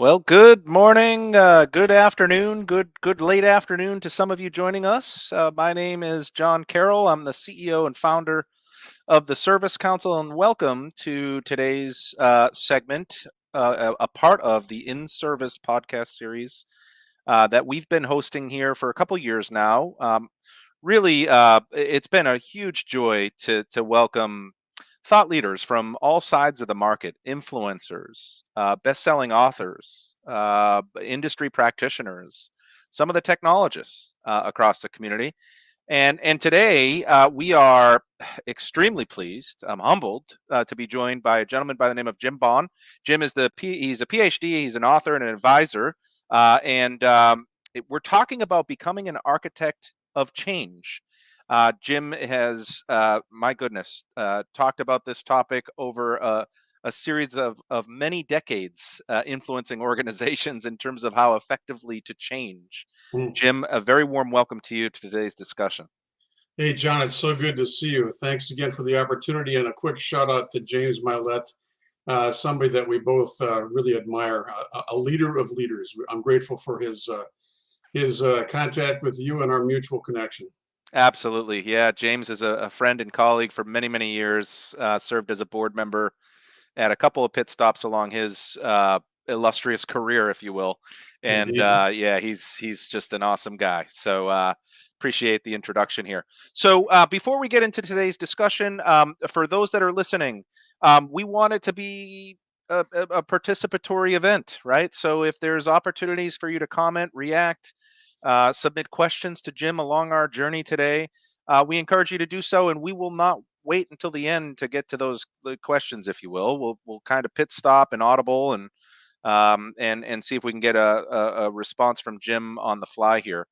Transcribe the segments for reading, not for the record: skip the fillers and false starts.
Well, good morning, good afternoon, good late afternoon to some of you joining us. My name is John Carroll. I'm the CEO and founder of the Service Council, and welcome to today's segment, a part of the inService podcast series that we've been hosting here for a couple years now. Really, it's been a huge joy to welcome thought leaders from all sides of the market, influencers, best-selling authors, industry practitioners, some of the technologists across the community. And today we are extremely pleased. I'm humbled to be joined by a gentleman by the name of Jim Bohn. Jim is he's a Ph.D. He's an author and an advisor, we're talking about becoming an architect of change. Jim has, my goodness, talked about this topic over a series of many decades, influencing organizations in terms of how effectively to change. Mm. Jim, a very warm welcome to you to today's discussion. Hey, John, it's so good to see you. Thanks again for the opportunity, and a quick shout out to James Milet, somebody that we both really admire, a leader of leaders. I'm grateful for his contact with you and our mutual connection. Absolutely. Yeah. James is a friend and colleague for many, many years, served as a board member at a couple of pit stops along his illustrious career, if you will. And Indeed. yeah, he's just an awesome guy. So appreciate the introduction here. So before we get into today's discussion, for those that are listening, we want it to be a participatory event, right? So if there's opportunities for you to comment, react, submit questions to Jim along our journey today, we encourage you to do so, and we will not wait until the end to get to the questions, if you will. We'll kind of pit stop and audible and see if we can get a response from Jim on the fly here.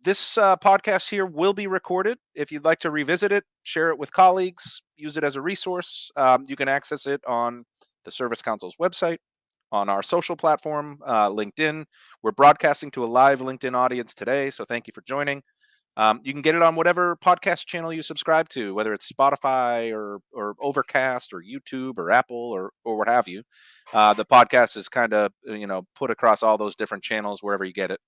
This podcast here will be recorded. If you'd like to revisit it, share it with colleagues, use it as a resource, you can access it on the Service Council's website, on our social platform, LinkedIn. We're broadcasting to a live LinkedIn audience today, so thank you for joining. You can get it on whatever podcast channel you subscribe to, whether it's Spotify or Overcast or YouTube or Apple or what have you. The podcast is kind of put across all those different channels wherever you get it.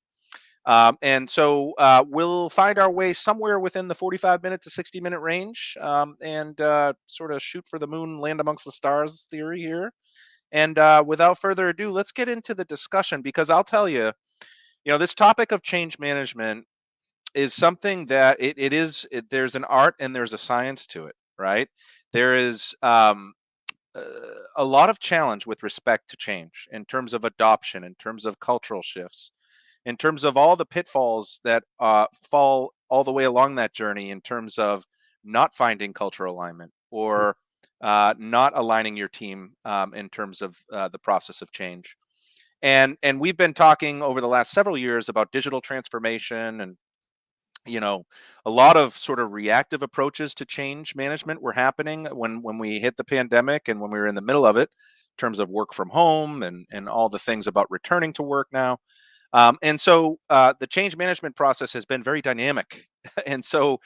And so we'll find our way somewhere within the 45-minute to 60-minute range, and sort of shoot for the moon, land amongst the stars theory here. And without further ado, let's get into the discussion, because I'll tell you, this topic of change management is something that there's an art and there's a science to it, right? There is uh, a lot of challenge with respect to change in terms of adoption, in terms of cultural shifts, in terms of all the pitfalls that fall all the way along that journey, in terms of not finding cultural alignment or not aligning your team in terms of the process of change. And we've been talking over the last several years about digital transformation and you know a lot of sort of reactive approaches to change management were happening when we hit the pandemic and when we were in the middle of it, in terms of work from home and all the things about returning to work now. And so the change management process has been very dynamic. And so,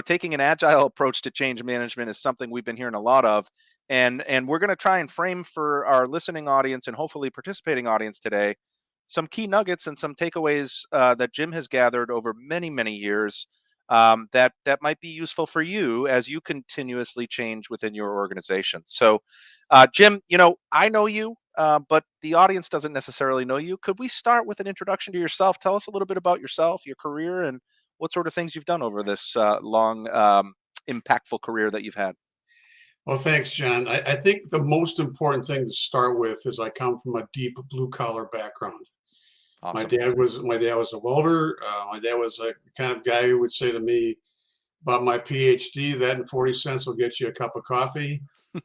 taking an agile approach to change management is something we've been hearing a lot of. And we're going to try and frame for our listening audience and hopefully participating audience today some key nuggets and some takeaways that Jim has gathered over many, many years, that might be useful for you as you continuously change within your organization. So, Jim, I know you, but the audience doesn't necessarily know you. Could we start with an introduction to yourself? Tell us a little bit about yourself, your career, and what sort of things you've done over this long, impactful career that you've had. Well, thanks, John. I think the most important thing to start with is I come from a deep blue collar background. My Awesome. dad was my dad was a welder. My dad was a kind of guy who would say to me about my PhD, that and 40 cents will get you a cup of coffee.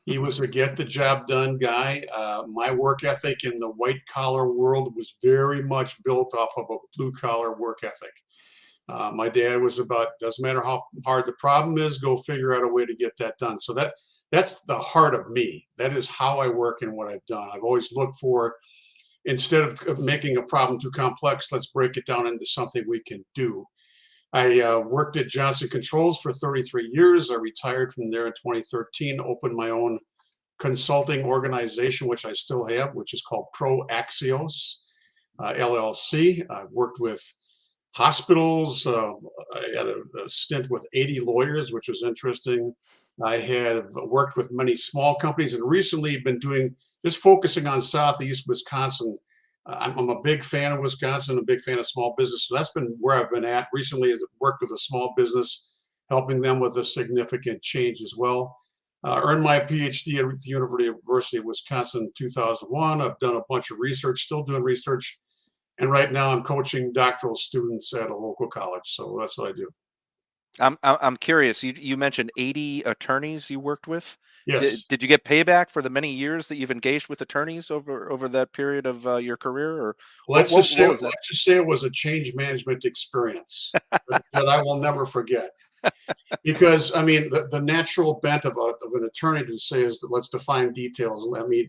He was a get the job done guy. My work ethic in the white collar world was very much built off of a blue collar work ethic. My dad was about, doesn't matter how hard the problem is, go figure out a way to get that done. So that's the heart of me. That is how I work and what I've done. I've always looked for, instead of making a problem too complex, let's break it down into something we can do. I worked at Johnson Controls for 33 years. I retired from there in 2013, opened my own consulting organization, which I still have, which is called AXIOS, LLC. I've worked with hospitals. I had a stint with 80 lawyers, which was interesting. I have worked with many small companies and recently been just focusing on Southeast Wisconsin. I'm a big fan of Wisconsin, a big fan of small business. So that's been where I've been at recently. I've worked with a small business, helping them with a significant change as well. Earned my PhD at the University of Wisconsin in 2001. I've done a bunch of research, still doing research. And right now I'm coaching doctoral students at a local college. So that's what I do. I'm curious. You mentioned 80 attorneys you worked with. Yes. Did you get payback for the many years that you've engaged with attorneys over that period of your career, or Let's just say what was that? let's just say it was a change management experience that I will never forget. Because I mean, the natural bent of an attorney to say is that let's define details. I mean,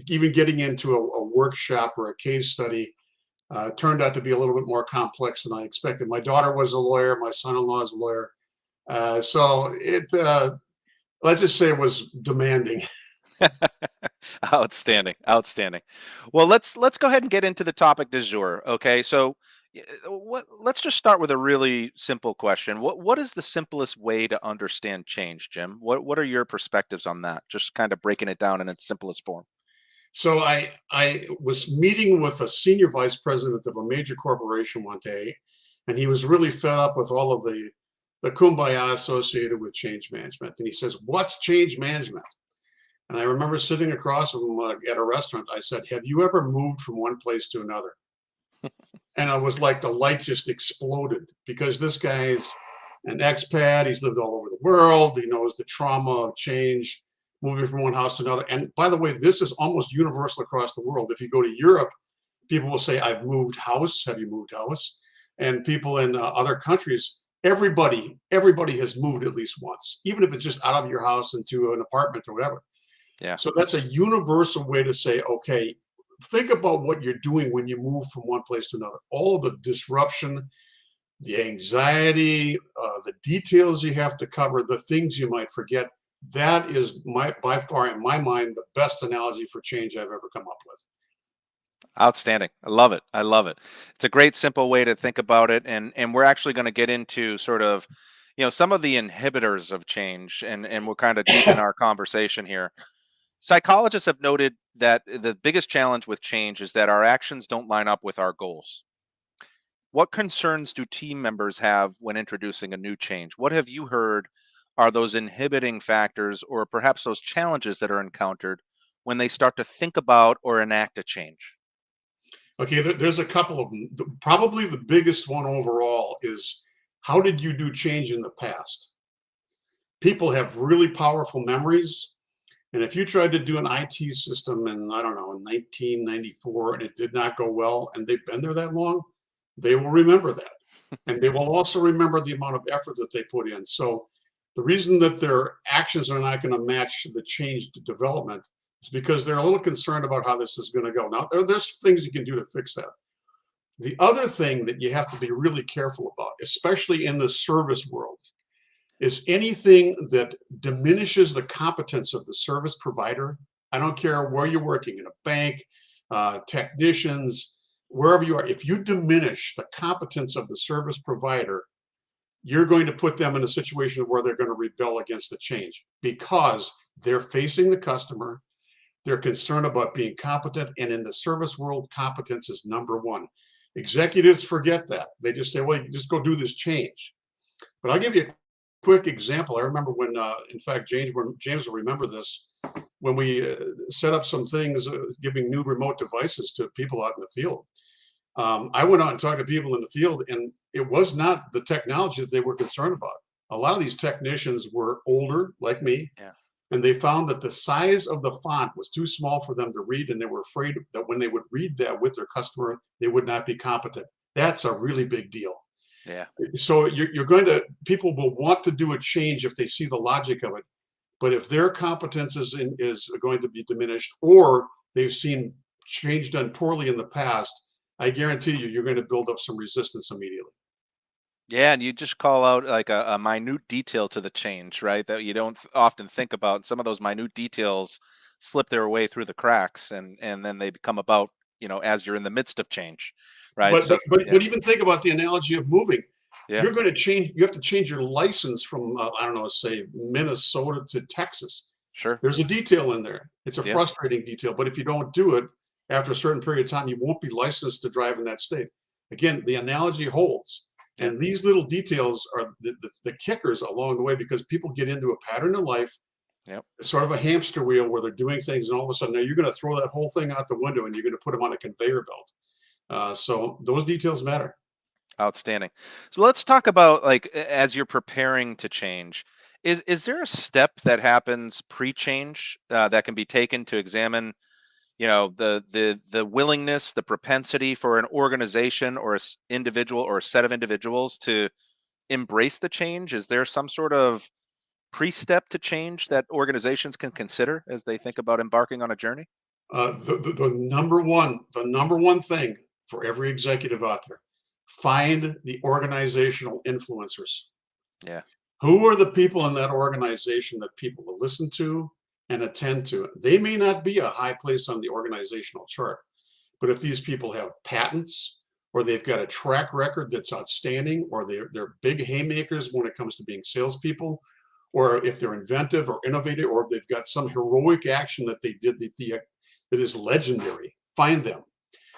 even getting into a workshop or a case study turned out to be a little bit more complex than I expected. My daughter was a lawyer, my son-in-law is a lawyer, so let's just say it was demanding. Outstanding, outstanding. Well, let's go ahead and get into the topic du jour. Okay, so let's just start with a really simple question. What is the simplest way to understand change, Jim? What are your perspectives on that? Just kind of breaking it down in its simplest form. So I was meeting with a senior vice president of a major corporation one day, and he was really fed up with all of the kumbaya associated with change management. And he says, "What's change management?" And I remember sitting across from him at a restaurant. I said, "Have you ever moved from one place to another?" And I was like, the light just exploded because this guy's an expat. He's lived all over the world. He knows the trauma of change, moving from one house to another. And by the way, this is almost universal across the world. If you go to Europe, people will say, "I've moved house." Have you moved house? And people in other countries, everybody has moved at least once, even if it's just out of your house into an apartment or whatever. Yeah. So that's a universal way to say, okay, think about what you're doing when you move from one place to another. All the disruption, the anxiety, the details you have to cover, the things you might forget. That is by far, in my mind, the best analogy for change I've ever come up with. Outstanding. I love it. I love it. It's a great simple way to think about it, and we're actually going to get into sort of, some of the inhibitors of change, and we'll kind of deepen our conversation here. Psychologists have noted that the biggest challenge with change is that our actions don't line up with our goals. What concerns do team members have when introducing a new change? What have you heard are those inhibiting factors or perhaps those challenges that are encountered when they start to think about or enact a change? Okay, there's a couple of them. Probably the biggest one overall is, how did you do change in the past? People have really powerful memories. And if you tried to do an IT system in, I don't know, in 1994 and it did not go well and they've been there that long, they will remember that. And they will also remember the amount of effort that they put in. So the reason that their actions are not going to match the change to development is because they're a little concerned about how this is going to go. Now, there's things you can do to fix that. The other thing that you have to be really careful about, especially in the service world, is anything that diminishes the competence of the service provider. I don't care where you're working, in a bank, technicians, wherever you are. If you diminish the competence of the service provider, you're going to put them in a situation where they're going to rebel against the change because they're facing the customer. They're concerned about being competent. And in the service world, competence is number one. Executives forget that. They just say, well, you just go do this change. But I'll give you a quick example. I remember when, in fact, James will remember this, when we set up some things, giving new remote devices to people out in the field. I went out and talked to people in the field, and it was not the technology that they were concerned about. A lot of these technicians were older, like me, Yeah. and they found that the size of the font was too small for them to read, and they were afraid that when they would read that with their customer, they would not be competent. That's a really big deal. Yeah. So people will want to do a change if they see the logic of it. But if their competence is going to be diminished, or they've seen change done poorly in the past, I guarantee you're going to build up some resistance immediately. Yeah, and you just call out like a minute detail to the change, right? That you don't often think about. Some of those minute details slip their way through the cracks, and then they become about, as you're in the midst of change, right? But So but but, yeah, but even think about the analogy of moving. yeah, You're going to change. You have to change your license from I don't know, say Minnesota to Texas. sure, There's a detail in there. It's a yeah, frustrating detail, but if you don't do it after a certain period of time, you won't be licensed to drive in that state. Again, the analogy holds. yeah, And these little details are the kickers along the way because people get into a pattern in life, yeah. sort of a hamster wheel where they're doing things, and all of a sudden now you're going to throw that whole thing out the window and you're going to put them on a conveyor belt. So those details matter. Outstanding. So let's talk about like as you're preparing to change. Is there a step that happens pre-change that can be taken to examine, the willingness, the propensity for an organization or individual or a set of individuals to embrace the change? Is there some sort of pre-step to change that organizations can consider as they think about embarking on a journey? The number one thing for every executive out there, find the organizational influencers. Yeah, Who are the people in that organization that people will listen to and attend to? They may not be a high place on the organizational chart, but if these people have patents or they've got a track record that's outstanding, or they're big haymakers when it comes to being salespeople, or if they're inventive or innovative, or if they've got some heroic action that they did that is legendary, find them.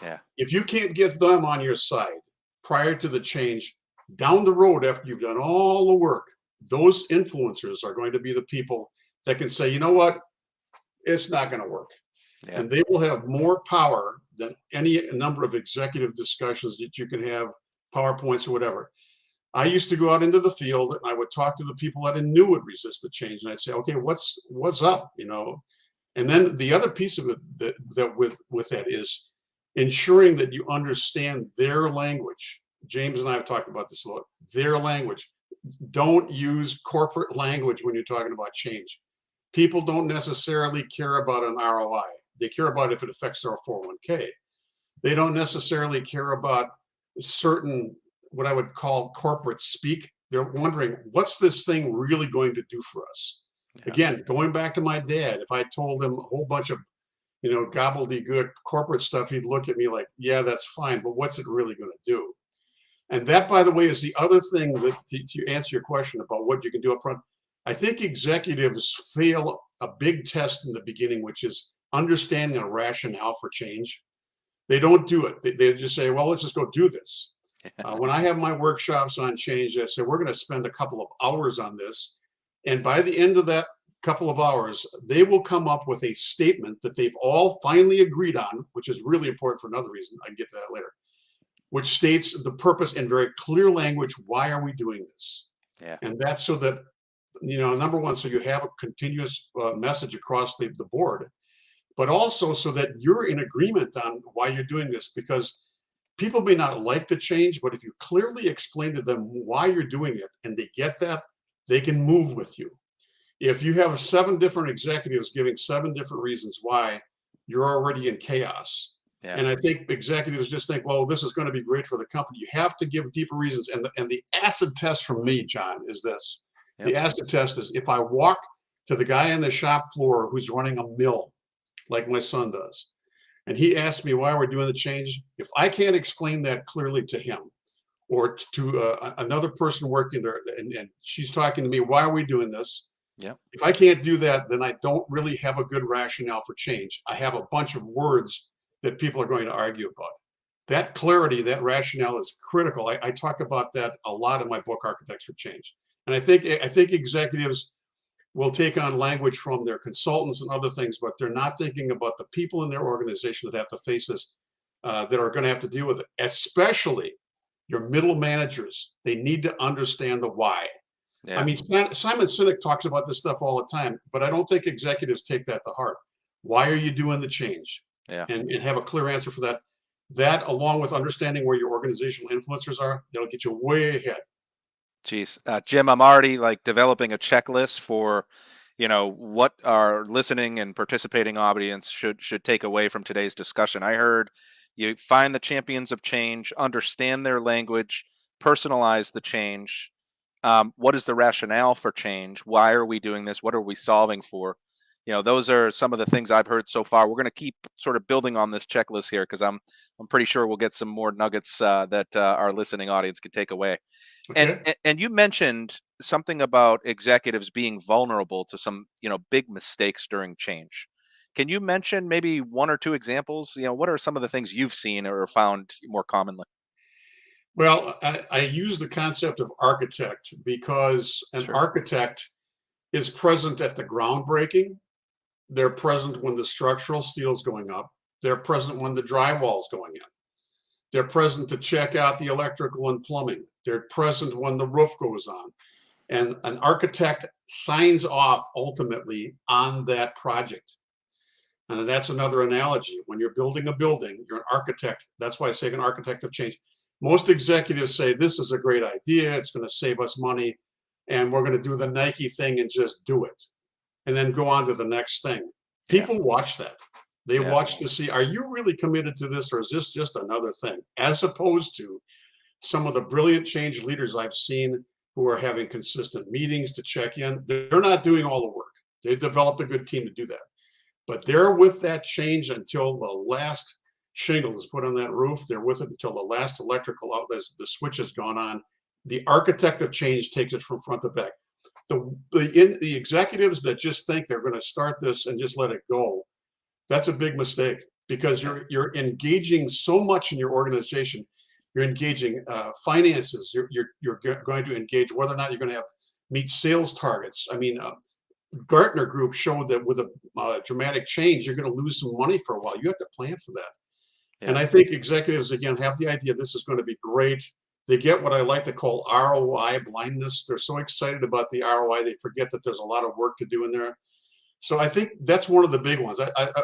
yeah, If you can't get them on your side prior to the change, down the road after you've done all the work, those influencers are going to be the people that can say, you know what, it's not going to work. yeah, And they will have more power than any number of executive discussions that you can have, PowerPoints or whatever. I used to go out into the field and I would talk to the people that I knew would resist the change. And I'd say, okay, what's up? And then the other piece of it that with that is ensuring that you understand their language. James and I have talked about this a lot. Their language. Don't use corporate language when you're talking about change. People don't necessarily care about an ROI. They care about if it affects their 401k. They don't necessarily care about certain, what I would call corporate speak. They're wondering, what's this thing really going to do for us? yeah, Again, going back to my dad, if I told him a whole bunch of gobbledygook corporate stuff, he'd look at me like, yeah, that's fine, but what's it really going to do? And that, by the way, is the other thing that to answer your question about what you can do up front. I think executives fail a big test in the beginning, which is understanding a rationale for change. They don't do it. They just say, well, let's just go do this. When I have my workshops on change, I say, we're going to spend a couple of hours on this. And by the end of that couple of hours, they will come up with a statement that they've all finally agreed on, which is really important for another reason. I can get to that later, which states the purpose in very clear language. Why are we doing this? yeah. And that's so that, number one, so you have a continuous message across the board, but also so that you're in agreement on why you're doing this, because people may not like the change, but if you clearly explain to them why you're doing it and they get that, they can move with you. If you have 7 different executives giving 7 different reasons why, you're already in chaos. Yeah. And I think executives just think, well, this is going to be great for the company. You have to give deeper reasons. And the acid test from me, John, is this. Yep. The acid test is if I walk to the guy on the shop floor who's running a mill, like my son does, and he asks me why we're doing the change, if I can't explain that clearly to him, or to another person working there, and she's talking to me, why are we doing this? Yep. If I can't do that, then I don't really have a good rationale for change. I have a bunch of words that people are going to argue about. That clarity, that rationale is critical. I talk about that a lot in my book, Architects for Change. And I think executives will take on language from their consultants and other things, but they're not thinking about the people in their organization that have to face this, that are going to have to deal with it, especially your middle managers. They need to understand the why. I Yeah. mean, Simon Sinek talks about this stuff all the time, but I don't think executives take that to heart. Why are you doing the change? Yeah. And have a clear answer for that. That, along with understanding where your organizational influencers are, that'll get you way ahead. Geez, Jim, I'm already like developing a checklist for, what our listening and participating audience should take away from today's discussion. I heard you find the champions of change, understand their language, personalize the change. What is the rationale for change? Why are we doing this? What are we solving for? Those are some of the things I've heard so far. We're going to keep sort of building on this checklist here because I'm pretty sure we'll get some more nuggets that our listening audience can take away. And, Okay. and and you mentioned something about executives being vulnerable to some big mistakes during change. Can you mention maybe one or two examples? What are some of the things you've seen or found more commonly? Well, I use the concept of architect because an Sure. architect is present at the groundbreaking. They're present when the structural steel's going up. They're present when the drywall's going in. They're present to check out the electrical and plumbing. They're present when the roof goes on. And an architect signs off ultimately on that project. And that's another analogy. When you're building a building, you're an architect. That's why I say an architect of change. Most executives say, this is a great idea. It's going to save us money. And we're going to do the Nike thing and just do it. And then go on to the next thing. Yeah. People watch that. They Yeah. watch to see, are you really committed to this, or is this just another thing? As opposed to some of the brilliant change leaders I've seen who are having consistent meetings to check in. They're not doing all the work. They've developed a good team to do that. But they're with that change until the last shingle is put on that roof. They're with it until the last electrical outlet, the switch has gone on. The architect of change takes it from front to back. The executives that just think they're going to start this and just let it go, that's a big mistake, because you're engaging so much in your organization. You're engaging finances. You're going to engage whether or not you're going to have meet sales targets. I mean, Gartner Group showed that with a dramatic change, you're going to lose some money for a while. You have to plan for that. Yeah. And I think executives, again, have the idea this is going to be great. They get what I like to call ROI blindness. They're so excited about the ROI, they forget that there's a lot of work to do in there. So I think that's one of the big ones.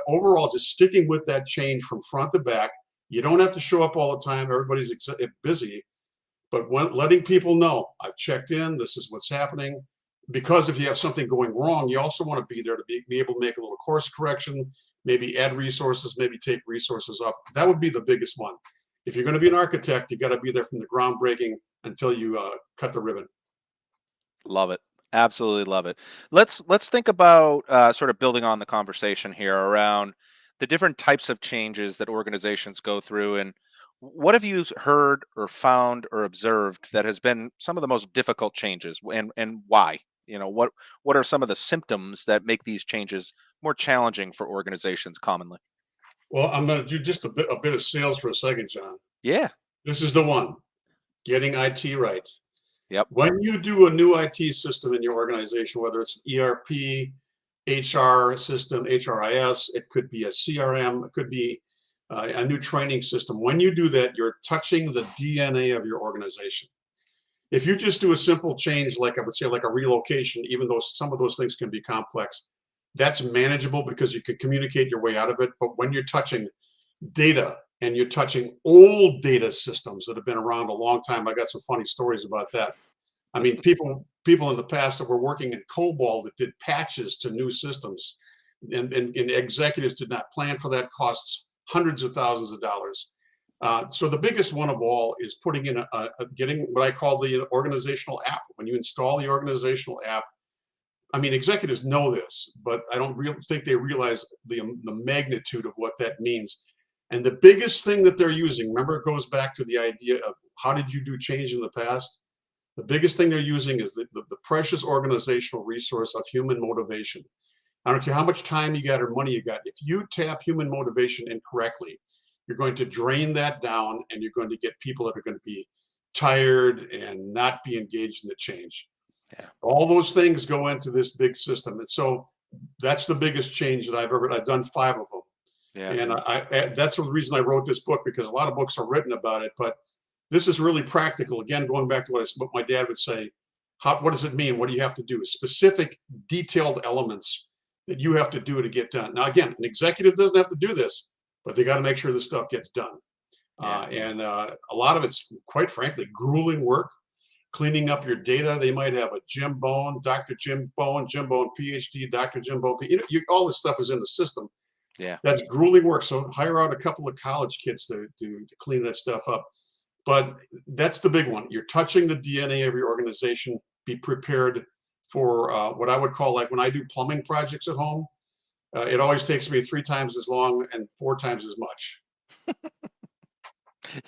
Overall, just sticking with that change from front to back. You don't have to show up all the time. Everybody's busy. But letting people know, I've checked in, this is what's happening. Because if you have something going wrong, you also want to be there to be able to make a little course correction, maybe add resources, maybe take resources off. That would be the biggest one. If you're going to be an architect, you got to be there from the groundbreaking until you cut the ribbon. Love it. Absolutely love it. Let's think about sort of building on the conversation here around the different types of changes that organizations go through, and what have you heard or found or observed that has been some of the most difficult changes, and why? What are some of the symptoms that make these changes more challenging for organizations commonly? Well, I'm going to do just a bit of sales for a second, John. Yeah. This is the one, getting IT right. Yep. When you do a new IT system in your organization, whether it's ERP, HR system, HRIS, it could be a CRM, it could be a new training system. When you do that, you're touching the DNA of your organization. If you just do a simple change, like I would say, like a relocation, even though some of those things can be complex, that's manageable because you can communicate your way out of it. But when you're touching data and you're touching old data systems that have been around a long time, I got some funny stories about that. I mean, people in the past that were working in COBOL that did patches to new systems, and executives did not plan for that, costs hundreds of thousands of dollars. So the biggest one of all is putting in getting what I call the organizational app. When you install the organizational app, I mean, executives know this, but I don't think they realize the magnitude of what that means. And the biggest thing that they're using, remember, it goes back to the idea of how did you do change in the past? The biggest thing they're using is the precious organizational resource of human motivation. I don't care how much time you got or money you got. If you tap human motivation incorrectly, you're going to drain that down, and you're going to get people that are going to be tired and not be engaged in the change. Yeah. All those things go into this big system. And so that's the biggest change that I've done 5 of them. Yeah. And that's the reason I wrote this book, because a lot of books are written about it, but this is really practical. Again, going back to what my dad would say, what does it mean? What do you have to do? Specific, detailed elements that you have to do to get done. Now, again, an executive doesn't have to do this, but they got to make sure this stuff gets done. And a lot of it's, quite frankly, grueling work. Cleaning up your data. They might have a Jim Bohn, Dr. Jim Bohn, Ph.D., Dr. Jim Bohn. All this stuff is in the system. Yeah. That's grueling work. So hire out a couple of college kids to clean that stuff up. But that's the big one. You're touching the DNA of your organization. Be prepared for what I would call, like when I do plumbing projects at home, it always takes me 3 times as long and 4 times as much.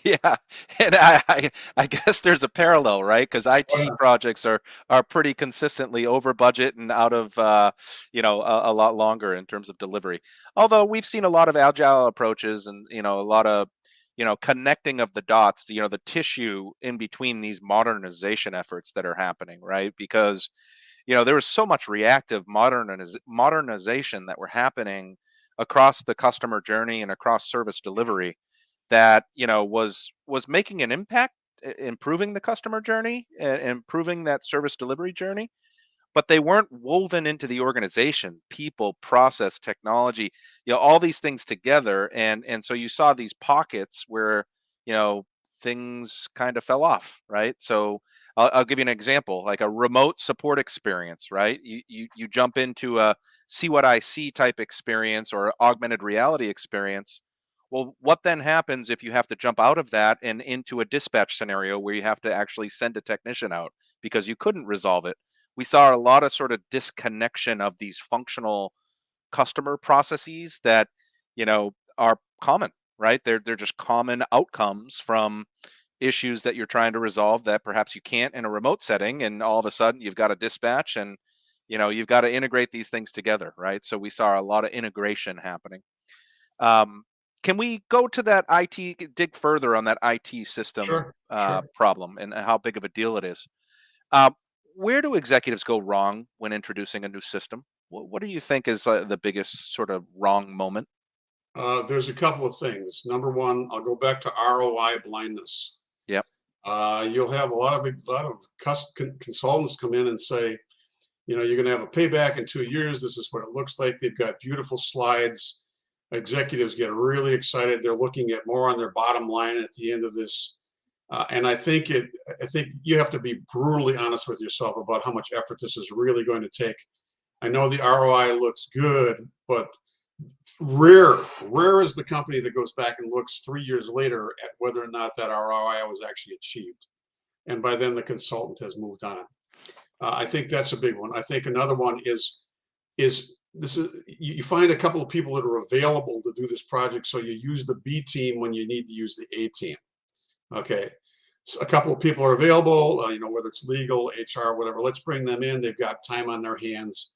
Yeah, and I guess there's a parallel, right? Because Oh, IT yeah. projects are pretty consistently over budget and out of a lot longer in terms of delivery. Although we've seen a lot of agile approaches and a lot of connecting of the dots, the tissue in between these modernization efforts that are happening, right? Because there was so much reactive modernization that were happening across the customer journey and across service delivery that was making an impact, improving the customer journey and improving that service delivery journey, but they weren't woven into the organization, people, process, technology, all these things together. And so you saw these pockets where you know things kind of fell off, right? So I'll give you an example, like a remote support experience, right? You jump into a see what I see type experience or augmented reality experience. Well, what then happens if you have to jump out of that and into a dispatch scenario where you have to actually send a technician out because you couldn't resolve it? We saw a lot of sort of disconnection of these functional customer processes that are common, right? They're just common outcomes from issues that you're trying to resolve that perhaps you can't in a remote setting, and all of a sudden you've got a dispatch and you've got to integrate these things together, right? So we saw a lot of integration happening. um, can we go to that dig further on that IT system Sure, sure. problem and how big of a deal it is? uh, where do executives go wrong when introducing a new system? What do you think is the biggest sort of wrong moment? There's a couple of things. Number one, I'll go back to ROI blindness. Yep. You'll have a lot of consultants come in and say, you're going to have a payback in 2 years. This is what it looks like. They've got beautiful slides. Executives get really excited. They're looking at more on their bottom line at the end of this. And I think you have to be brutally honest with yourself about how much effort this is really going to take. I know the ROI looks good, but rare is the company that goes back and looks 3 years later at whether or not that ROI was actually achieved. And by then the consultant has moved on. I think that's a big one. I think another one is this is you find a couple of people that are available to do this project, so you use the B team when you need to use the A team. Okay, so a couple of people are available, whether it's legal, HR, whatever. Let's bring them in. They've got time on their hands,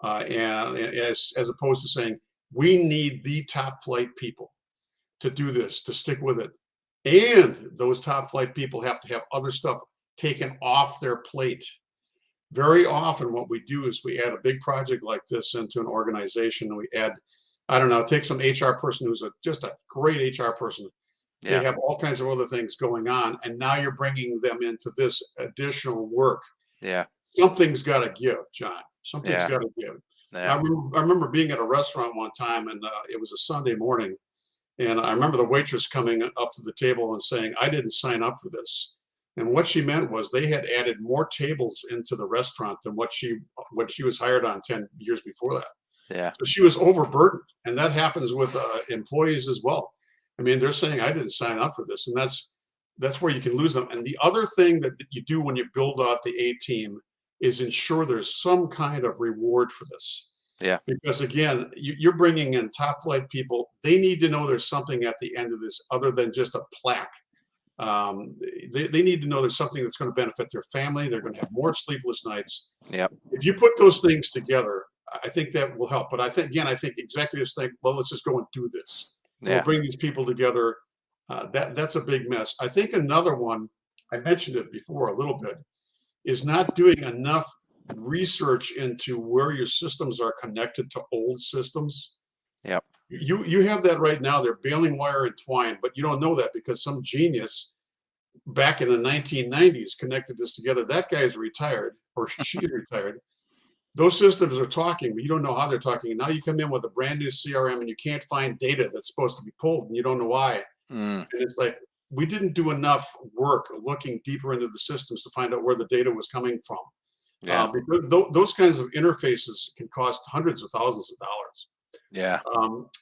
and as opposed to saying we need the top flight people to do this, to stick with it, and those top flight people have to have other stuff taken off their plate. Very often what we do is we add a big project like this into an organization, and we add, I don't know, take some HR person who's just a great HR person. They Yeah. have all kinds of other things going on, and now you're bringing them into this additional work. Yeah. Something's got to give, John. Something's Yeah. got to give. Yeah. I remember being at a restaurant one time, and it was a Sunday morning, and I remember the waitress coming up to the table and saying, "I didn't sign up for this." And what she meant was they had added more tables into the restaurant than what she was hired on 10 years before that. Yeah. So she was overburdened, and that happens with employees as well. I mean, they're saying I didn't sign up for this, and that's where you can lose them. And the other thing that you do when you build out the A team is ensure there's some kind of reward for this. Yeah. Because again, you're bringing in top flight people. They need to know there's something at the end of this other than just a plaque. Um, they need to know there's something that's going to benefit their family. They're going to have more sleepless nights. Yep. If you put those things together, I think that will help. But I think executives think, well, let's just go and do this. We'll Yeah. bring these people together. That's a big mess. I think another one, I mentioned it before a little bit, is not doing enough research into where your systems are connected to old systems. Yep. You have that right now. They're baling wire and twine, but you don't know that because some genius back in the 1990s connected this together. That guy's retired or she's retired. Those systems are talking, but you don't know how they're talking. And now you come in with a brand new CRM and you can't find data that's supposed to be pulled and you don't know why. Mm. And it's like, we didn't do enough work looking deeper into the systems to find out where the data was coming from. Yeah. Because those kinds of interfaces can cost hundreds of thousands of dollars. Yeah.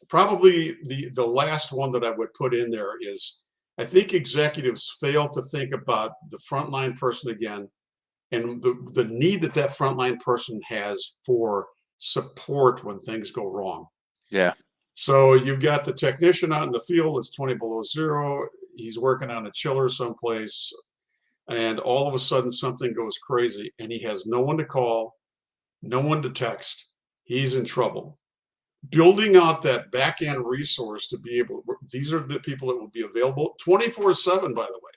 Probably the last one that I would put in there is I think executives fail to think about the frontline person again and the need that that frontline person has for support when things go wrong. Yeah. So you've got the technician out in the field, it's 20 below zero. He's working on a chiller someplace, and all of a sudden something goes crazy, and he has no one to call, no one to text. He's in trouble. Building out that back end resource to be able, these are the people that will be available 24/7, by the way,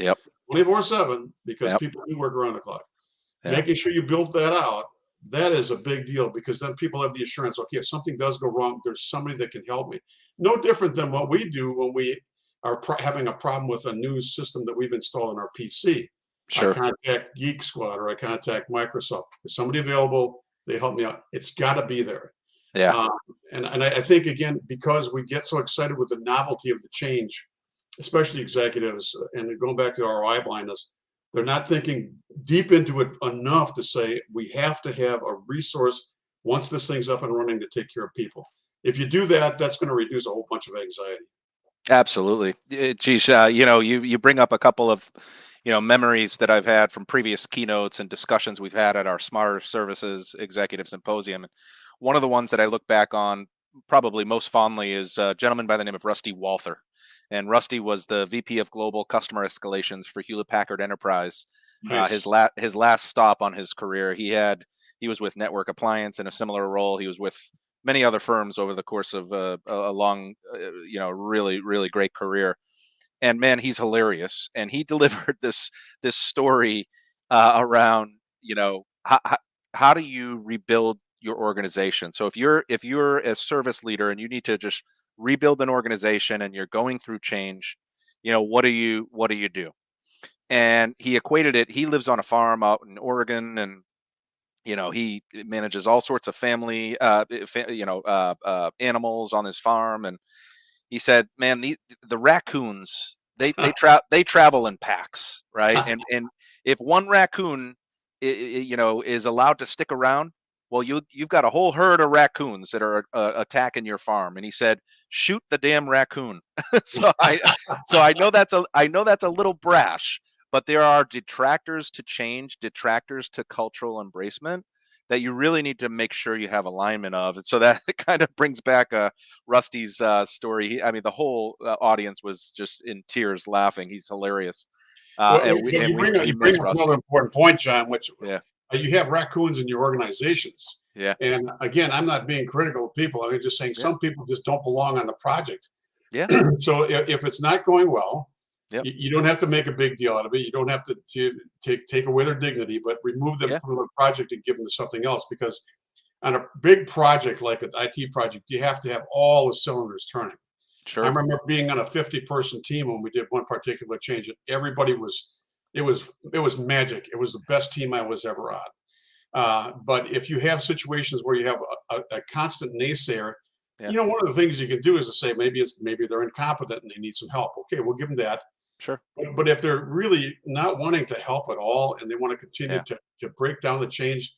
Yep. 24/7, because Yep. people do work around the clock. Yeah. Making sure you build that out, that is a big deal, because then people have the assurance, okay, if something does go wrong, there's somebody that can help me. No different than what we do when we are having a problem with a new system that we've installed on our PC. I Sure. contact Geek Squad or I contact Microsoft. Is somebody available? They help me out. It's got to be there. Yeah. Um, and I think, again, because we get so excited with the novelty of the change, especially executives, and going back to ROI blindness, they're not thinking deep into it enough to say we have to have a resource once this thing's up and running to take care of people. If you do that, that's going to reduce a whole bunch of anxiety. Absolutely. Geez, you bring up a couple of, memories that I've had from previous keynotes and discussions we've had at our Smarter Services Executive Symposium. And one of the ones that I look back on probably most fondly is a gentleman by the name of Rusty Walther. And Rusty was the VP of Global Customer Escalations for Hewlett Packard Enterprise. His Nice. last stop on his career, he was with Network Appliance in a similar role. He was with many other firms over the course of a long, really great career. And man, he's hilarious. And he delivered this story around, how do you rebuild your organization? So if you're a service leader and you need to just rebuild an organization and you're going through change, what do you do? And he equated it. He lives on a farm out in Oregon, and he manages all sorts of family animals on his farm. And he said, man, the raccoons, they travel in packs, right? And if one raccoon is allowed to stick around, well, you've got a whole herd of raccoons that are attacking your farm. And he said, shoot the damn raccoon. so i I know that's a little brash, but there are detractors to change, detractors to cultural embracement, that you really need to make sure you have alignment of. And so that kind of brings back Rusty's story. I mean, the whole audience was just in tears laughing. He's hilarious. Well, And we but and you we bring up, we you bring miss up another Rusty. important point, John, which Yeah. you have raccoons in your organizations. Yeah. And again, I'm not being critical of people. I'm just saying Yeah. some people just don't belong on the project. Yeah. So if it's not going well, Yep. you don't have to make a big deal out of it. You don't have to take away their dignity, but remove them Yeah. from the project and give them to something else. Because on a big project like an IT project, you have to have all the cylinders turning. I Sure. remember being on a 50-person team when we did one particular change, and everybody was it was magic. It was the best team I was ever on. But if you have situations where you have a constant naysayer, Yeah. one of the things you can do is to say maybe they're incompetent and they need some help. Okay, we'll give them that. Sure. But if they're really not wanting to help at all and they want to continue Yeah. to break down the change,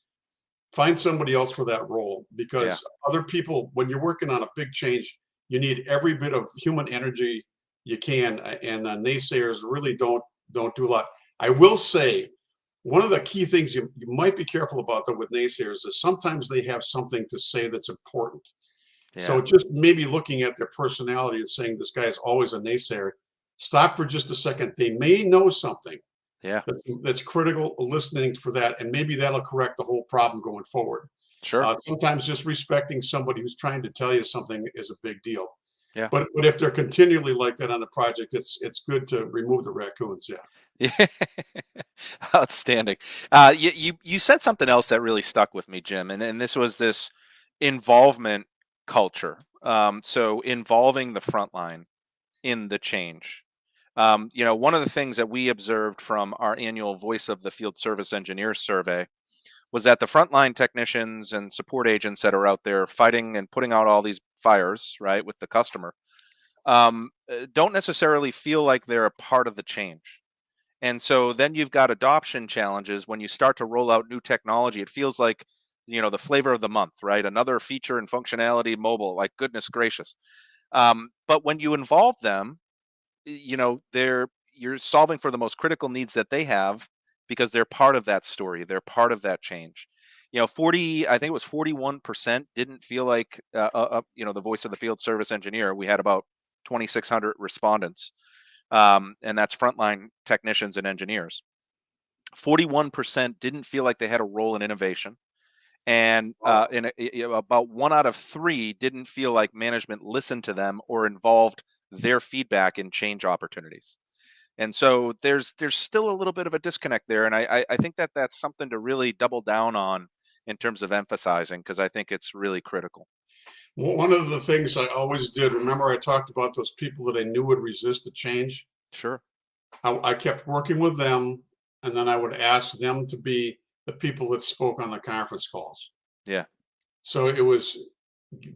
find somebody else for that role, Yeah. because other people, when you're working on a big change, you need every bit of human energy you can, and naysayers really don't do a lot. I will say one of the key things you might be careful about, though, with naysayers is sometimes they have something to say that's important. So Yeah. just maybe looking at their personality and saying this guy is always a naysayer, stop for just a second. They may know something Yeah. that's critical, listening for that, and maybe that'll correct the whole problem going forward. Sure. Sometimes just respecting somebody who's trying to tell you something is a big deal. Yeah. But if they're continually like that on the project, it's good to remove the raccoons. Yeah. Yeah. Outstanding. You said something else that really stuck with me, Jim, and this involvement culture. So involving the front line in the change. One of the things that we observed from our annual Voice of the Field Service Engineers survey was that the frontline technicians and support agents that are out there fighting and putting out all these fires, right, with the customer, don't necessarily feel like they're a part of the change. And so then you've got adoption challenges when you start to roll out new technology. It feels like, the flavor of the month, right? Another feature and functionality mobile, like goodness gracious. But when you involve them, you're solving for the most critical needs that they have because they're part of that story. They're part of that change. 40, I think it was 41% didn't feel like, the voice of the field service engineer. We had about 2,600 respondents, and that's frontline technicians and engineers. 41% didn't feel like they had a role in innovation, and Wow. about 1 out of 3 didn't feel like management listened to them or involved their feedback in change opportunities. And so there's still a little bit of a disconnect there, and I think that that's something to really double down on in terms of emphasizing, because I think it's really critical. One of the things I always did, remember I talked about those people that I knew would resist the change? Sure. I kept working with them, and then I would ask them to be the people that spoke on the conference calls. Yeah. So it was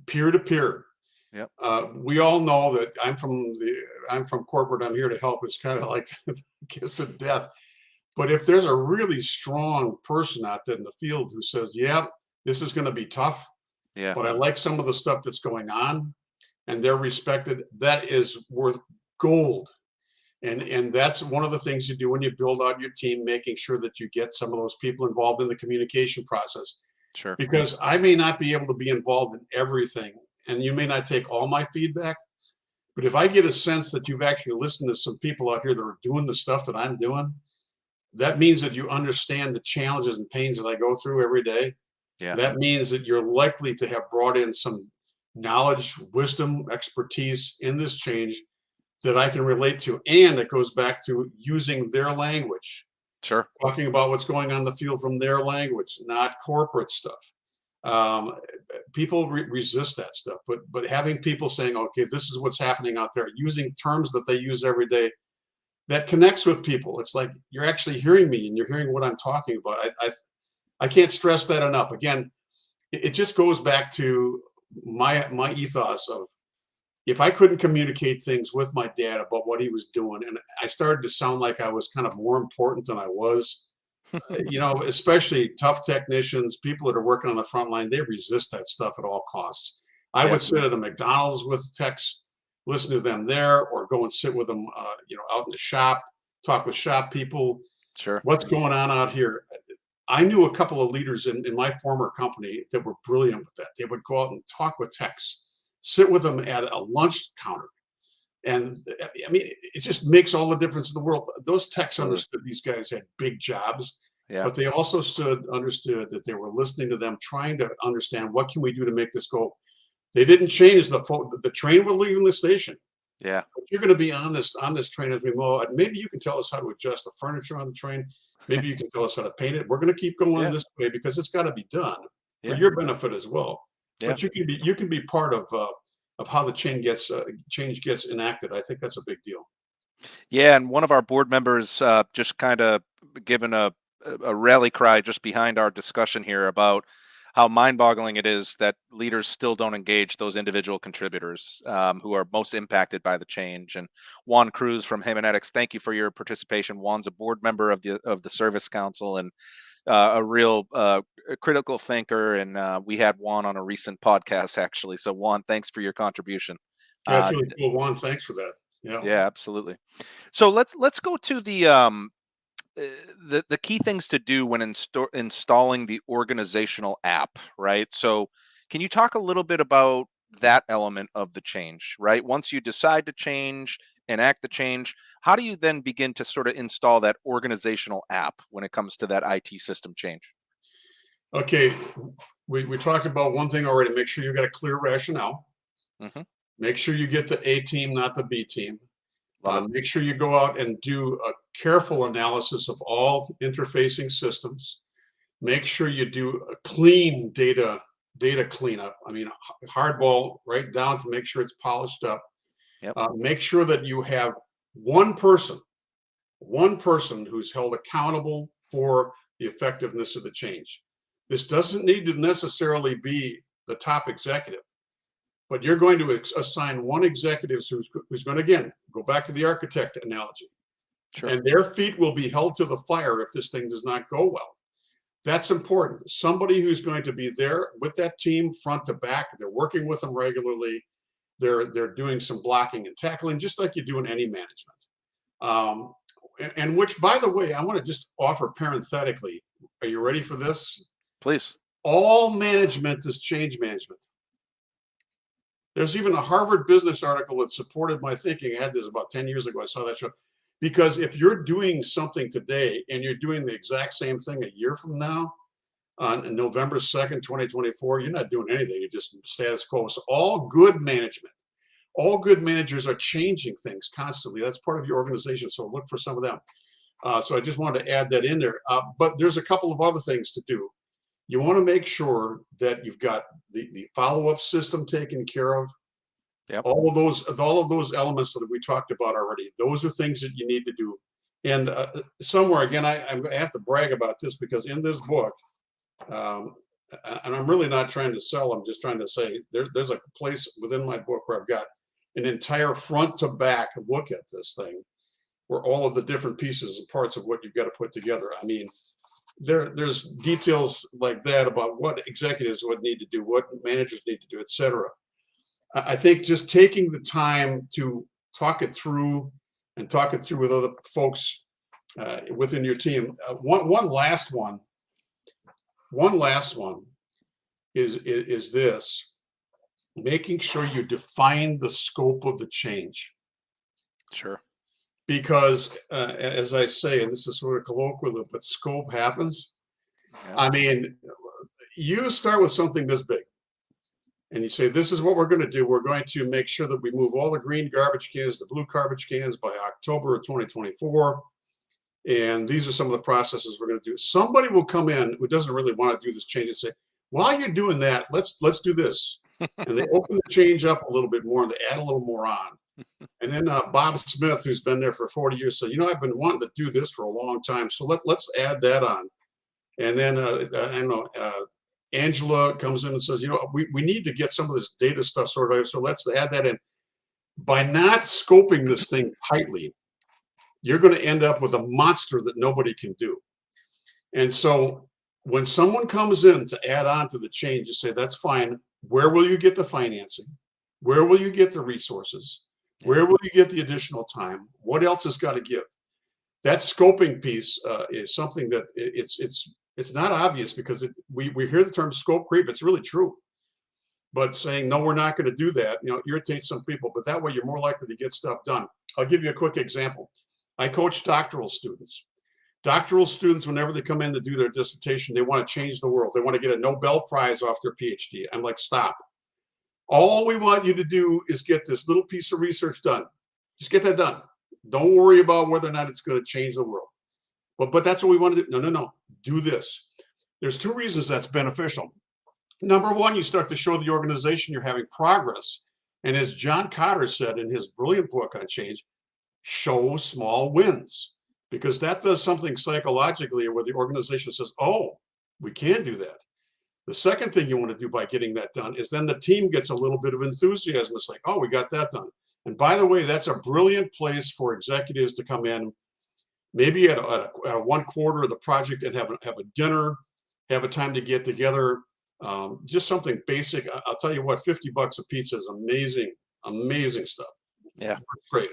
peer to peer. Yep. We all know that I'm from corporate. I'm here to help. It's kind of like the kiss of death. But if there's a really strong person out there in the field who says, "Yeah, this is going to be tough, Yeah. but I like some of the stuff that's going on," and they're respected, that is worth gold. And that's one of the things you do when you build out your team, making sure that you get some of those people involved in the communication process. Sure. Because I may not be able to be involved in everything, and you may not take all my feedback, but if I get a sense that you've actually listened to some people out here that are doing the stuff that I'm doing, that means that you understand the challenges and pains that I go through every day. Yeah. That means that you're likely to have brought in some knowledge, wisdom, expertise in this change that I can relate to. And it goes back to using their language, Sure. talking about what's going on in the field from their language, not corporate stuff. Um, People resist that stuff, but having people saying, "Okay, this is what's happening out there," using terms that they use every day, that connects with people. It's like you're actually hearing me and you're hearing what I'm talking about. I can't stress that enough. Again, it just goes back to my ethos of, if I couldn't communicate things with my dad about what he was doing, and I started to sound like I was kind of more important than I was, especially tough technicians, people that are working on the front line, they resist that stuff at all costs. I Yeah. would sit at a McDonald's with techs, listen to them there, or go and sit with them, out in the shop, talk with shop people. Sure. What's going on out here? I knew a couple of leaders in my former company that were brilliant with that. They would go out and talk with techs, sit with them at a lunch counter. And I mean, it just makes all the difference in the world. Those techs Absolutely. understood these guys had big jobs, Yeah. but they also understood that they were listening to them, trying to understand what can we do to make this go. They didn't change the train was leaving the station. Yeah. But you're going to be on this train as we go. And maybe you can tell us how to adjust the furniture on the train. Maybe you can tell us how to paint it. We're going to keep going Yeah. this way because it's got to be done for Yeah. your benefit as well. Yeah. But you can be part of how the change gets enacted. I think that's a big deal. Yeah. And one of our board members just kind of given a rally cry just behind our discussion here about how mind-boggling it is that leaders still don't engage those individual contributors who are most impacted by the change. And Juan Cruz from Haemonetics, thank you for your participation. Juan's a board member of the Service Council, and a real critical thinker. And we had Juan on a recent podcast, actually. So Juan, thanks for your contribution. Yeah, it's Uh, really cool. Juan, thanks for that. Yeah. yeah, absolutely. So let's go to uh, the key things to do when installing the organizational app, right? So, can you talk a little bit about that element of the change, right? Once you decide to change, enact the change, how do you then begin to sort of install that organizational app when it comes to that IT system change? Okay. We talked about one thing already. Make sure you got a clear rationale. Hmm. Make sure you get the A team, not the B team. Love it. Make sure you go out and do a careful analysis of all interfacing systems. Make sure you do a clean data cleanup. I mean, hardball right down to make sure it's polished up. Yep. Make sure that you have one person who's held accountable for the effectiveness of the change. This doesn't need to necessarily be the top executive, but you're going to assign one executive who's going to, again, go back to the architect analogy, Sure. and their feet will be held to the fire if this thing does not go well. That's important. Somebody who's going to be there with that team front to back. They're working with them regularly, They're doing some blocking and tackling, just like you do in any management. And which, by the way, I want to just offer parenthetically. Are you ready for this? Please. All management is change management. There's even a Harvard Business article that supported my thinking. I had this about 10 years ago. I saw that show. Because if you're doing something today and you're doing the exact same thing a year from now, on November 2nd, 2024, you're not doing anything. You're just status quo. So all good management, all good managers are changing things constantly. That's part of your organization. So look for some of them. So I just wanted to add that in there. But there's a couple of other things to do. You want to make sure that you've got the follow-up system taken care of. Yep. All of those elements that we talked about already. Those are things that you need to do. And somewhere, again, I have to brag about this, because in this book, and I'm really not trying to sell, I'm just trying to say there's a place within my book where I've got an entire front to back look at this thing, where all of the different pieces and parts of what you've got to put together. I mean, there's details like that about what executives would need to do, what managers need to do, etc. I think just taking the time to talk it through and talk it through with other folks within your team. One last one is this: making sure you define the scope of the change. Sure. Because as I say, and this is sort of colloquial, but scope happens. Yeah. I mean, you start with something this big, and you say, this is what we're going to do. We're going to make sure that we move all the green garbage cans, the blue garbage cans by October of 2024. And these are some of the processes we're going to do. Somebody will come in who doesn't really want to do this change and say, while you're doing that, let's do this. And they open the change up a little bit more, and they add a little more on. And then Bob Smith, who's been there for 40 years, said, I've been wanting to do this for a long time, so let's add that on. And then I don't know, Angela comes in and says, we need to get some of this data stuff sorted out, so let's add that in. By not scoping this thing tightly, you're going to end up with a monster that nobody can do. And so when someone comes in to add on to the change, you say, that's fine. Where will you get the financing? Where will you get the resources? Where will you get the additional time? What else has got to give? That scoping piece is something that it's not obvious, because we hear the term scope creep. It's really true. But saying, no, we're not going to do that, irritates some people. But that way you're more likely to get stuff done. I'll give you a quick example. I coach doctoral students. Doctoral students, whenever they come in to do their dissertation, they want to change the world. They want to get a Nobel Prize off their Ph.D. I'm like, stop. All we want you to do is get this little piece of research done. Just get that done. Don't worry about whether or not it's going to change the world. But that's what we want to do. No. Do this. There's two reasons that's beneficial. Number one, you start to show the organization you're having progress. And as John Carroll said in his brilliant book on change, show small wins. Because that does something psychologically where the organization says, oh, we can do that. The second thing you want to do by getting that done is then the team gets a little bit of enthusiasm. It's like, oh, we got that done. And by the way, that's a brilliant place for executives to come in, maybe at a 1/4 of the project, and have a dinner, have a time to get together. Just something basic. I'll tell you what, $50 a pizza is amazing, amazing stuff. Yeah. Great.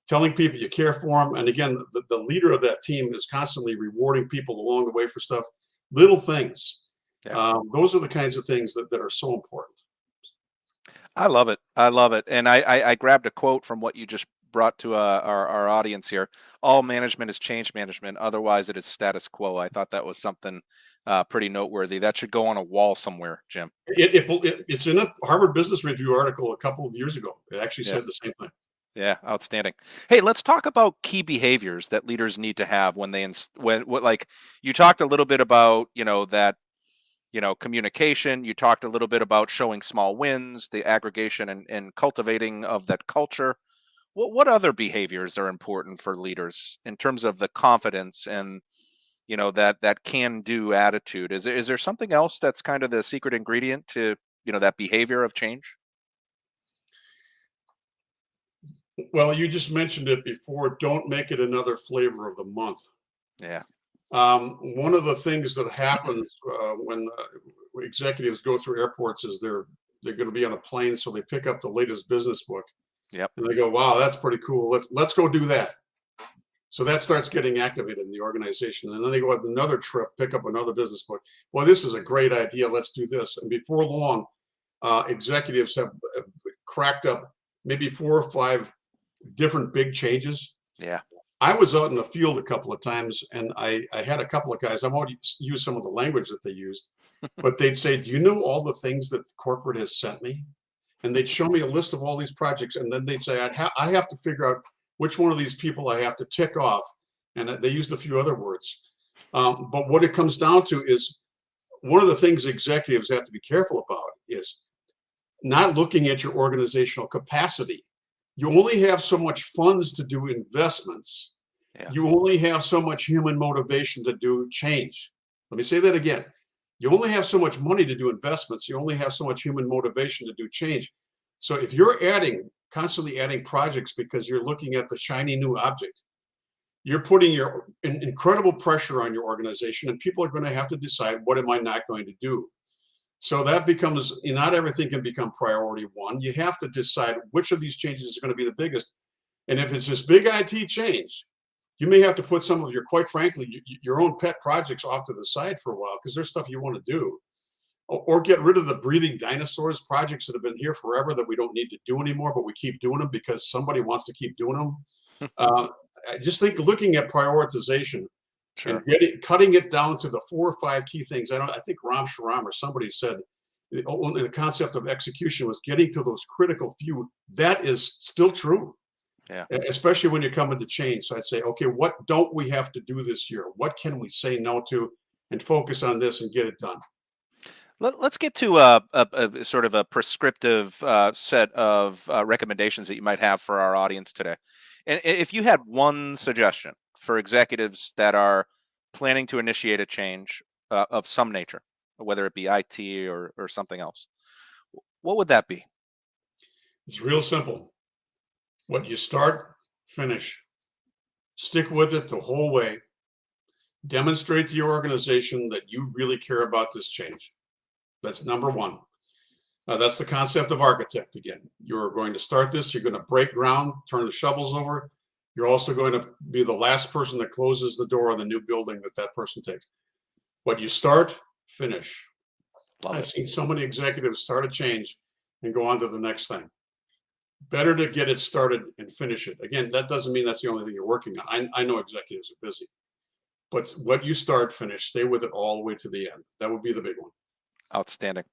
Telling people you care for them. And again, the leader of that team is constantly rewarding people along the way for stuff, little things. Yeah. Those are the kinds of things that are so important. I love it. I love it. And I grabbed a quote from what you just brought to our audience here. All management is change management. Otherwise, it is status quo. I thought that was something pretty noteworthy. That should go on a wall somewhere, Jim. It's in a Harvard Business Review article a couple of years ago. It actually said the same thing. Yeah, outstanding. Hey, let's talk about key behaviors that leaders need to have when like you talked a little bit about, that communication. You talked a little bit about showing small wins, the aggregation and cultivating of that culture. What other behaviors are important for leaders in terms of the confidence and, that can-do attitude? Is there something else that's kind of the secret ingredient to, that behavior of change? Well, you just mentioned it before. Don't make it another flavor of the month. Yeah. One of the things that happens when executives go through airports is they're they're going to be on a plane, so they pick up the latest business book. Yep. And they go, wow, that's pretty cool. Let's go do that. So that starts getting activated in the organization. And then they go on another trip, pick up another business book. Well, this is a great idea. Let's do this. And before long, executives have cracked up maybe 4 or 5 different big changes. Yeah. I was out in the field a couple of times, and I had a couple of guys, I won't use some of the language that they used, but they'd say, do you know all the things that the corporate has sent me? And they'd show me a list of all these projects, and then they'd say, I have to figure out which one of these people I have to tick off. And they used a few other words. But what it comes down to is one of the things executives have to be careful about is not looking at your organizational capacity. You only have so much funds to do investments. Yeah. You only have so much human motivation to do change. Let me say that again. You only have so much money to do investments. You only have so much human motivation to do change. So if you're constantly adding projects because you're looking at the shiny new object, you're putting your incredible pressure on your organization, and people are going to have to decide, what am I not going to do? So that becomes, not everything can become priority one. You have to decide which of these changes is going to be the biggest. And if it's this big IT change, you may have to put some of your, quite frankly, your own pet projects off to the side for a while, because there's stuff you want to do. Or get rid of the breathing dinosaurs projects that have been here forever that we don't need to do anymore, but we keep doing them because somebody wants to keep doing them. I just think looking at prioritization, Sure. and cutting it down to the 4 or 5 key things. I think Ram Shriram or somebody said the concept of execution was getting to those critical few. That is still true. Yeah. Especially when you come into change. So I'd say, okay, what don't we have to do this year? What can we say no to and focus on this and get it done? Let's get to a sort of a prescriptive set of recommendations that you might have for our audience today. And if you had one suggestion for executives that are planning to initiate a change of some nature, whether it be IT or something else, what would that be? It's real simple. What you start, finish. Stick with it the whole way. Demonstrate to your organization that you really care about this change. That's number one. That's the concept of architect again. You're going to start this. You're going to break ground, turn the shovels over. You're also going to be the last person that closes the door on the new building that person takes. What you start, finish. I've seen so many executives start a change and go on to the next thing. Better to get it started and finish it. Again, that doesn't mean that's the only thing you're working on. I know executives are busy. But what you start, finish, stay with it all the way to the end. That would be the big one. Outstanding.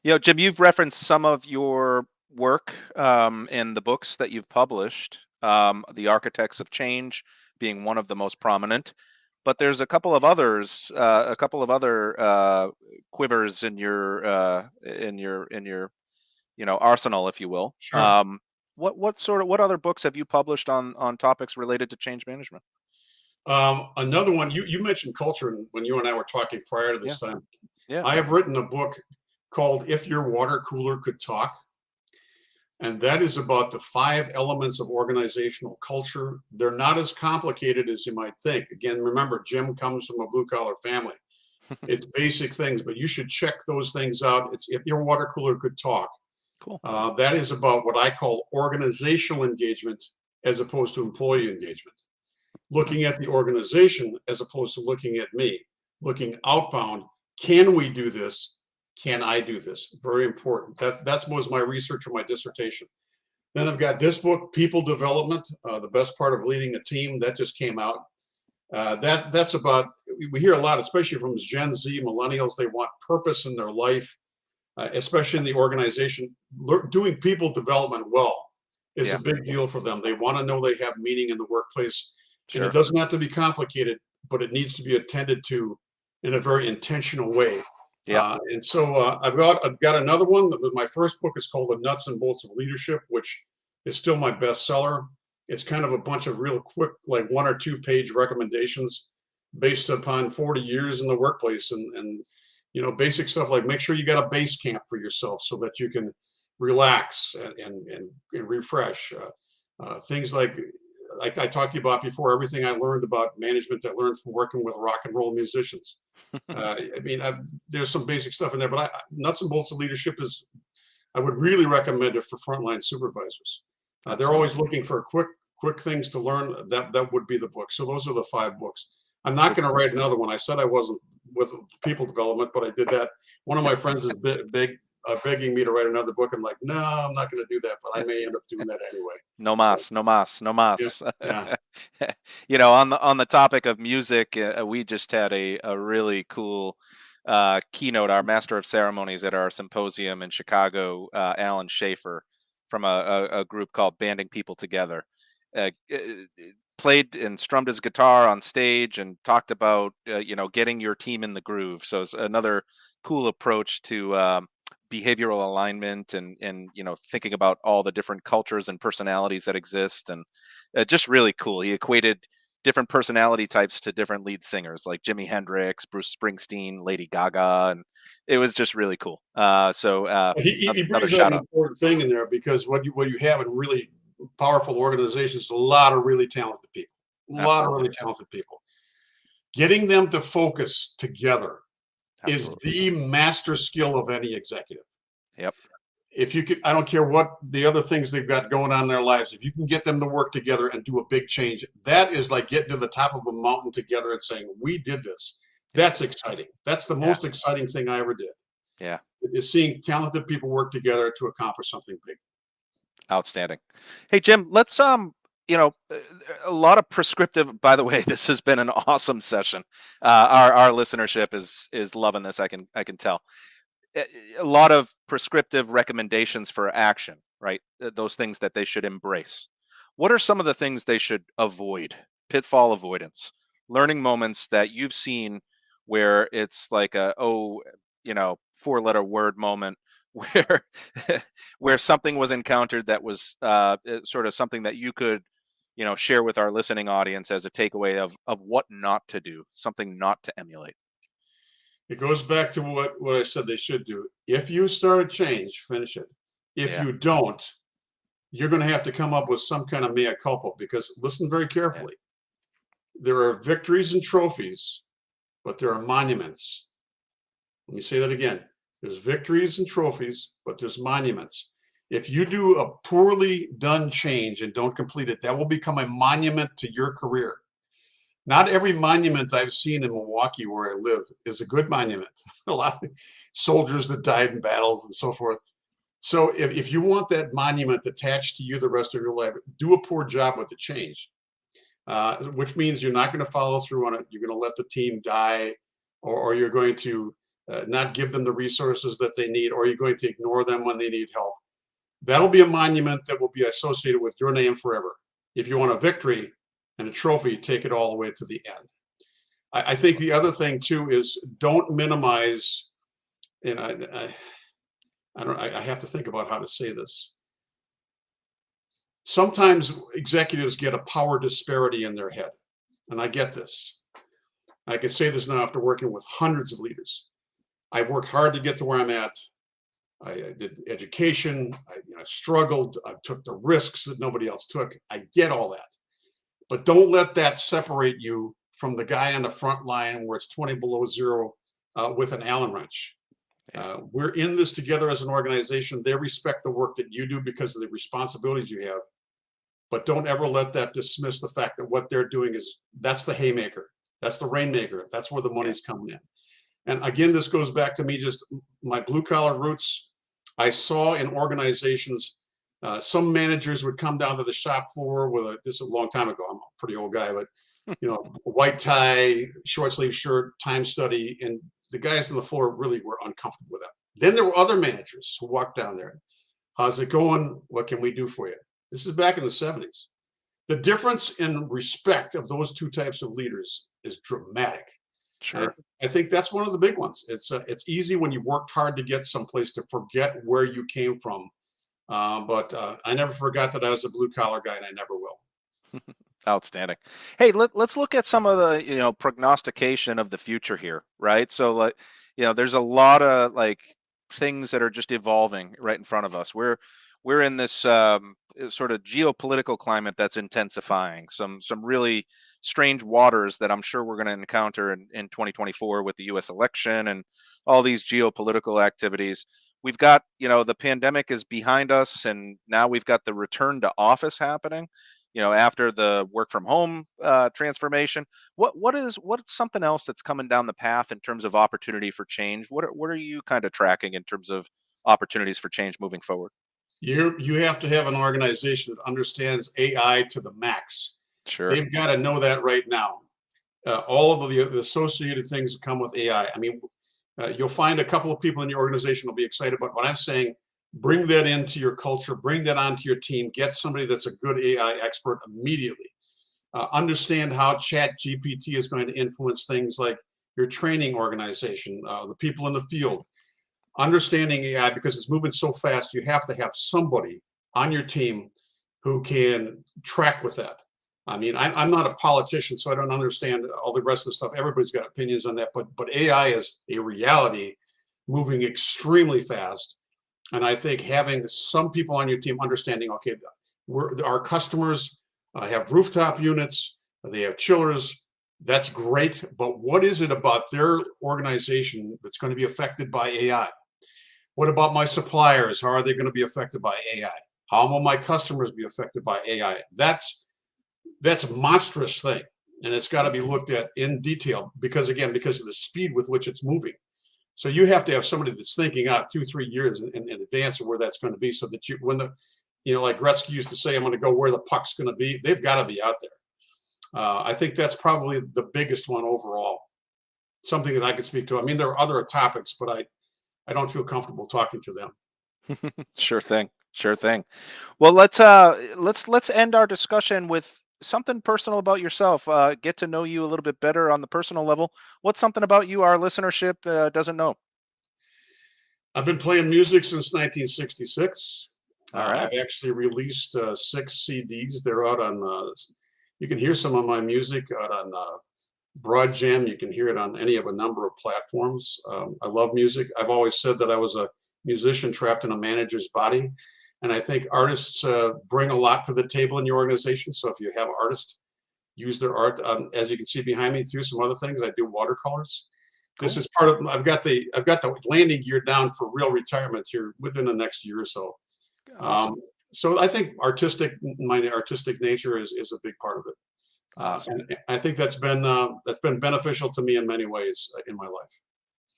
Jim, you've referenced some of your work in the books that you've published, The Architects of Change being one of the most prominent. But there's a couple of others, quivers in your arsenal, if you will. Sure. What other books have you published on topics related to change management? Another one, you mentioned culture when you and I were talking prior to this time. Yeah. I have written a book called If Your Water Cooler Could Talk. And that is about the 5 elements of organizational culture. They're not as complicated as you might think. Again, remember, Jim comes from a blue-collar family. It's basic things, but you should check those things out. It's If Your Water Cooler Could Talk. Cool. That is about what I call organizational engagement as opposed to employee engagement. Looking at the organization as opposed to looking at me. Looking outbound. Can we do this? Can I do this? Very important. That was my research for my dissertation. Then I've got this book, People Development, the best part of leading a team. That just came out. That's about, we hear a lot, especially from Gen Z, millennials, they want purpose in their life, especially in the organization. Doing people development well is a big deal for them. They want to know they have meaning in the workplace. Sure. And it doesn't have to be complicated, but it needs to be attended to in a very intentional way. Yeah. And so I've got another one. My first book is called The Nuts and Bolts of Leadership, which is still my bestseller. It's kind of a bunch of real quick, like 1 or 2 page recommendations based upon 40 years in the workplace and basic stuff like make sure you got a base camp for yourself so that you can relax and refresh. Things like I talked to you about before, everything I learned about management, I learned from working with rock and roll musicians. There's some basic stuff in there, but Nuts and Bolts of Leadership is I would really recommend it for frontline supervisors. They're Absolutely. always looking for quick things to learn. That would be the book. So those are the 5 books. I'm not Cool. going to write another one. I said I wasn't with people development, but I did that. One of my friends is begging me to write another book. I'm like, no, I'm not going to do that, but I may end up doing that anyway. No So mas, no mas, no yeah, mas. yeah. On the topic of music, we just had a really cool keynote. Our master of ceremonies at our symposium in Chicago, Alan Schaefer, from a group called Banding People Together, played and strummed his guitar on stage and talked about getting your team in the groove. So it's another cool approach to behavioral alignment and thinking about all the different cultures and personalities that exist, and just really cool. He equated different personality types to different lead singers like Jimi Hendrix, Bruce Springsteen, Lady Gaga, and it was just really cool. He Another brings up shout an out. important thing in there because what you have in really powerful organizations is a lot of really talented people. A lot of Absolutely. really talented people. Getting them to focus together is Absolutely. the master skill of any executive. Yep. If you could, I don't care what the other things they've got going on in their lives, if you can get them to work together and do a big change, that is like getting to the top of a mountain together and saying, we did this. Yep. That's exciting. That's the Yeah. most exciting thing I ever did, Yeah. is seeing talented people work together to accomplish something big. Outstanding. Hey Jim, let's a lot of prescriptive. By the way, this has been an awesome session. Our listenership is loving this. I can tell. A a lot of prescriptive recommendations for action, right? Those things that they should embrace. What are some of the things they should avoid? Pitfall avoidance, learning moments that you've seen where it's like four-letter word moment where where something was encountered that was sort of something that you could share with our listening audience as a takeaway of what not to do, something not to emulate. It goes back to what I said they should do. If you start a change, finish it. If Yeah. you don't, you're going to have to come up with some kind of mea culpa, because listen very Yeah. carefully. There are victories and trophies, but there are monuments. Let me say that again. There's victories and trophies, but there's monuments. If you do a poorly done change and don't complete it, that will become a monument to your career. Not every monument I've seen in Milwaukee where I live is a good monument. A lot of soldiers that died in battles and so forth. So if you want that monument attached to you the rest of your life, do a poor job with the change, which means you're not going to follow through on it. You're going to let the team die, or you're going to not give them the resources that they need, or you're going to ignore them when they need help. That'll be a monument that will be associated with your name forever. If you want a victory and a trophy, take it all the way to the end. I think the other thing too is don't minimize, and I have to think about how to say this. Sometimes executives get a power disparity in their head, and I get this. I can say this now after working with hundreds of leaders. I worked hard to get to where I'm at. I did education. I struggled. I took the risks that nobody else took. I get all that. But don't let that separate you from the guy on the front line where it's 20 below zero with an Allen wrench. Yeah. We're in this together as an organization. They respect the work that you do because of the responsibilities you have. But don't ever let that dismiss the fact that what they're doing that's the haymaker. That's the rainmaker. That's where the Yeah. money's coming in. And again, this goes back to me, just my blue collar roots. I saw in organizations, some managers would come down to the shop floor with this is a long time ago. I'm a pretty old guy, but white tie, short sleeve shirt, time study, and the guys on the floor really were uncomfortable with that. Then there were other managers who walked down there. How's it going? What can we do for you? This is back in the 70s. The difference in respect of those two types of leaders is dramatic. And Sure. I think that's one of the big ones. It's easy when you worked hard to get someplace to forget where you came from. But I never forgot that I was a blue collar guy, and I never will. Outstanding. Hey, let's look at some of the, prognostication of the future here, right? So like, there's a lot of like things that are just evolving right in front of us. We're in this sort of geopolitical climate that's intensifying. Some really strange waters that I'm sure we're going to encounter in 2024 with the US election and all these geopolitical activities. we've got, the pandemic is behind us, and now we've got the return to office happening, after the work from home transformation. What's something else that's coming down the path in terms of opportunity for change? What are you kind of tracking in terms of opportunities for change moving forward? You have to have an organization that understands AI to the max. Sure. They've got to know that right now. All of the associated things that come with AI. I mean, you'll find a couple of people in your organization will be excited about what I'm saying. Bring that into your culture, bring that onto your team, get somebody that's a good AI expert immediately. Understand how Chat GPT is going to influence things like your training organization, the people in the field. Understanding AI, because it's moving so fast, you have to have somebody on your team who can track with that. I mean, I'm not a politician, so I don't understand all the rest of the stuff. Everybody's got opinions on that, but AI is a reality, moving extremely fast. And I think having some people on your team understanding, okay, our customers have rooftop units, they have chillers. That's great, but what is it about their organization that's going to be affected by AI? What about my suppliers? How are they going to be affected by AI? How will my customers be affected by AI? That's a monstrous thing, and it's got to be looked at in detail because, again, because of the speed with which it's moving. So you have to have somebody that's thinking out 2-3 years in advance of where that's going to be, so that when like Gretzky used to say, I'm going to go where the puck's going to be. They've got to be out there. I think that's probably the biggest one overall. Something that I could speak to. I mean, there are other topics, but I don't feel comfortable talking to them. Sure thing. Sure thing. Well, let's end our discussion with something personal about yourself. Get to know you a little bit better on the personal level. What's something about you our listenership doesn't know? I've been playing music since 1966. All right. I've actually released 6 CDs. They're out on. You can hear some of my music out on Broad Jam. You can hear it on any of a number of platforms. I love music. I've always said that I was a musician trapped in a manager's body. And I think artists bring a lot to the table in your organization. So if you have artists use their art, as you can see behind me, through some other things, I do watercolors. This Cool. is part of. I've got the landing gear down for real retirement here within the next year or so. Awesome. Um, so I think my artistic nature is a big part of it. Awesome. And I think that's been beneficial to me in many ways in my life.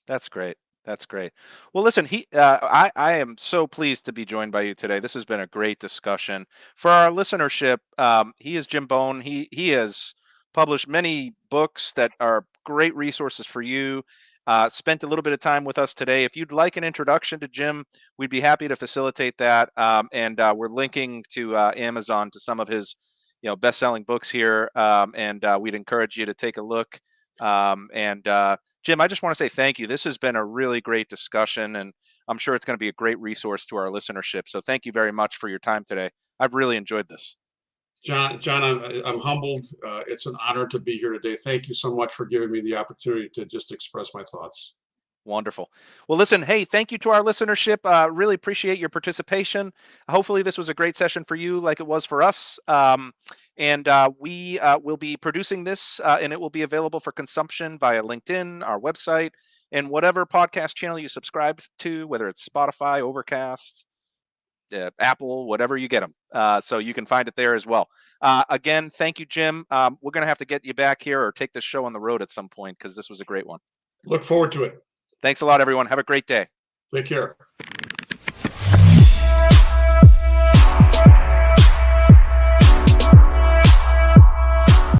That's great. That's great. Well, listen, I am so pleased to be joined by you today. This has been a great discussion for our listenership. He is Jim Bohn. He has published many books that are great resources for you. Spent a little bit of time with us today. If you'd like an introduction to Jim, we'd be happy to facilitate that. And we're linking to Amazon to some of his, best-selling books here. And we'd encourage you to take a look. And Jim, I just want to say thank you. This has been a really great discussion, and I'm sure it's going to be a great resource to our listenership. So thank you very much for your time today. I've really enjoyed this. John, I'm humbled. It's an honor to be here today. Thank you so much for giving me the opportunity to just express my thoughts. Wonderful. Well, listen, hey, thank you to our listenership. Really appreciate your participation. Hopefully, this was a great session for you, like it was for us. And we will be producing this, and it will be available for consumption via LinkedIn, our website, and whatever podcast channel you subscribe to, whether it's Spotify, Overcast, Apple, whatever you get them. So you can find it there as well. Again, thank you, Jim. We're going to have to get you back here or take this show on the road at some point because this was a great one. Look forward to it. Thanks a lot, everyone. Have a great day. Take care.